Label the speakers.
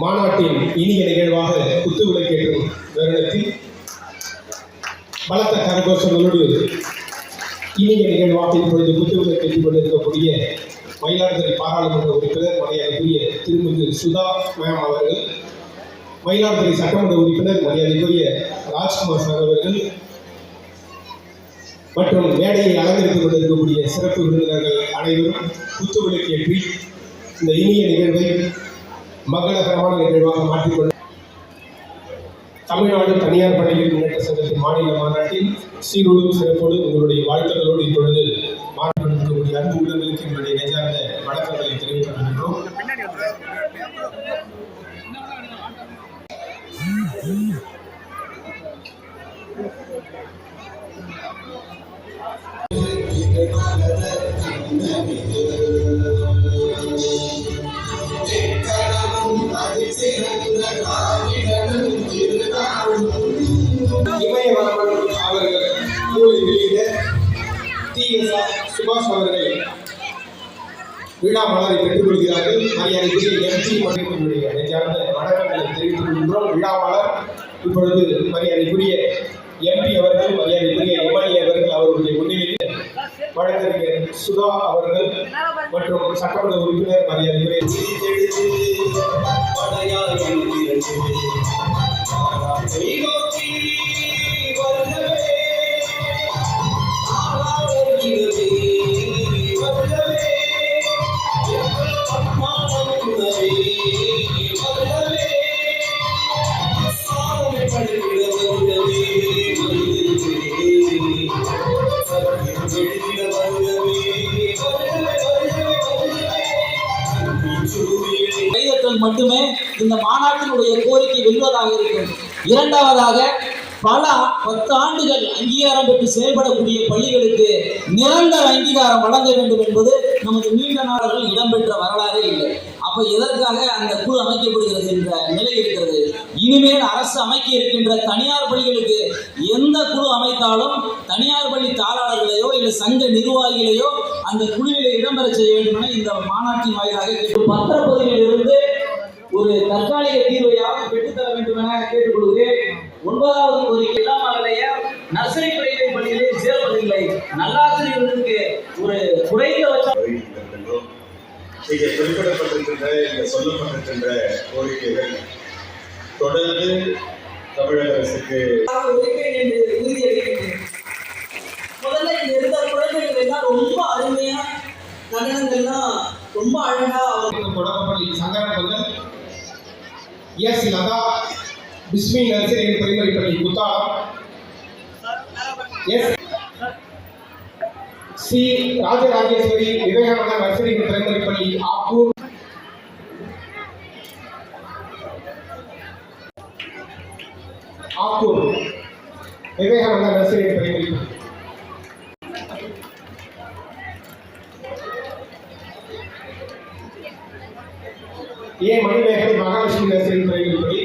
Speaker 1: மாநாட்டின் இனிய நிகழ்வாக குத்துவிளக்கேற்றும் வருடத்தில் பலத்த கரகோஷங்களோடு இனிய நிகழ்வாக இப்பொழுது குத்துவிளக்கேற்றிக் கொண்டிருக்கக்கூடிய மயிலாடுதுறை பாராளுமன்ற உறுப்பினர் மரியாதைக்குரிய திருமிகு சுதா மேம் அவர்கள், மயிலாடுதுறை சட்டமன்ற உறுப்பினர் மரியாதைக்குரிய ராஜ்குமார் சார் அவர்கள் மற்றும் மேடையை அலங்கரித்துக் கொண்டிருக்கக்கூடிய சிறப்பு விருந்தினர்கள் அனைவரும் குத்துவிளக்கேற்றி இந்த இனிய நிகழ்வை மங்களகரமான நிகழ்வாக மாற்றிக்கொண்டு தமிழ்நாடு தனியார் பள்ளிகள் முன்னேற்ற சங்கத்தின் மாநில மாநாட்டில் சீரோடும் சிறப்போடு உங்களுடைய வாழ்த்துக்களோடு இப்பொழுது மாற்றிக்கொண்டிருக்கக்கூடிய அன்பு உள்ளங்களுக்கு என்னுடைய நெஞ்சார்ந்த வணக்கங்களை தெரிவித்துக் கொள்கின்றோம். இமயவரமன் அவர்கள் நூலை வெளியிட TSR சுபாஷ் அவர்கள் விழா மலரை பெற்றுக் கொள்கிறார்கள். மரியாதைக்குரிய MP மற்றும் என்னுடைய நெஞ்சார்ந்த வணக்கங்களை தெரிவித்துக் கொள்கின்றோம். விழா மலர் இப்பொழுது மரியாதைக்குரிய MP அவர்கள், மரியாதைக்குரிய MLA அவர்கள் அவர்களுடைய முன்னிலையில் வழக்கறிஞர் சுதா அவர்கள் மற்றும் சட்டமன்ற உறுப்பினர் மரியாதைக்குரிய
Speaker 2: மட்டுமே இந்த மாநாட்டினுடைய கோரிக்கை வெல்வதாக இருக்கும். இரண்டாவதாக, பல 10 ஆண்டுகள் அங்கீகாரம் பெற்று செயல்படக்கூடிய பள்ளிகளுக்கு நிரந்தர அங்கீகாரம் வழங்க வேண்டும் என்பது நமது நீண்ட நாடுகள் இடம்பெற்ற வரலாறே இல்லை. அப்ப எதற்காக அந்த குழு அமைக்கப்படுகிறது என்ற நிலை இருக்கிறது. இனிமேல் அரசு அமைக்க இருக்கின்ற தனியார் பள்ளிகளுக்கு எந்த குழு அமைத்தாலும் தனியார் பள்ளி தாளாளர்களையோ இல்லை சங்க நிர்வாகிகளையோ அந்த குழுவிலே இடம்பெற செய்ய வேண்டும் என இந்த மாநாட்டின் வாயிலாக பத்திரப்பதிவில் இருந்து ஒரு தற்காலிக தீர்வையாக பெற்றுத்தர வேண்டும் என கேட்டுக்கொள்கிறேன். 9வது கோரிக்கை இல்லாமலையார் நர்சரி பிரைவேட் பள்ளிகளில் சேர்வதில்லை. நல்லாசிரியர்களுக்கு ஒரு குறைந்தபட்சம்
Speaker 3: இங்கே குறிப்பிடப்பட்டிருக்கின்ற இங்கே சொல்லப்பட்டிருக்கின்ற கோரிக்கைகள் தொடர்ந்து தமிழக அரசுக்கு
Speaker 2: என்று உறுதியளிக்கின்றேன். முதல்ல இங்க இருந்த குழந்தைகள் எல்லாம் ரொம்ப அருமையா நடனங்கள்லாம் ரொம்ப அழகா
Speaker 1: தொடக்கப்பள்ளி Sankarapandal S Latha Bismi nursery primary பள்ளி Kuthalam, S C Rajarajeswari Vivekananda nursery primary பள்ளி ஆக்கூர், விவேகானந்தா நர்சரி பிரைமரி பள்ளி, A Manimegalai Mahalakshmi nursery primary பள்ளி,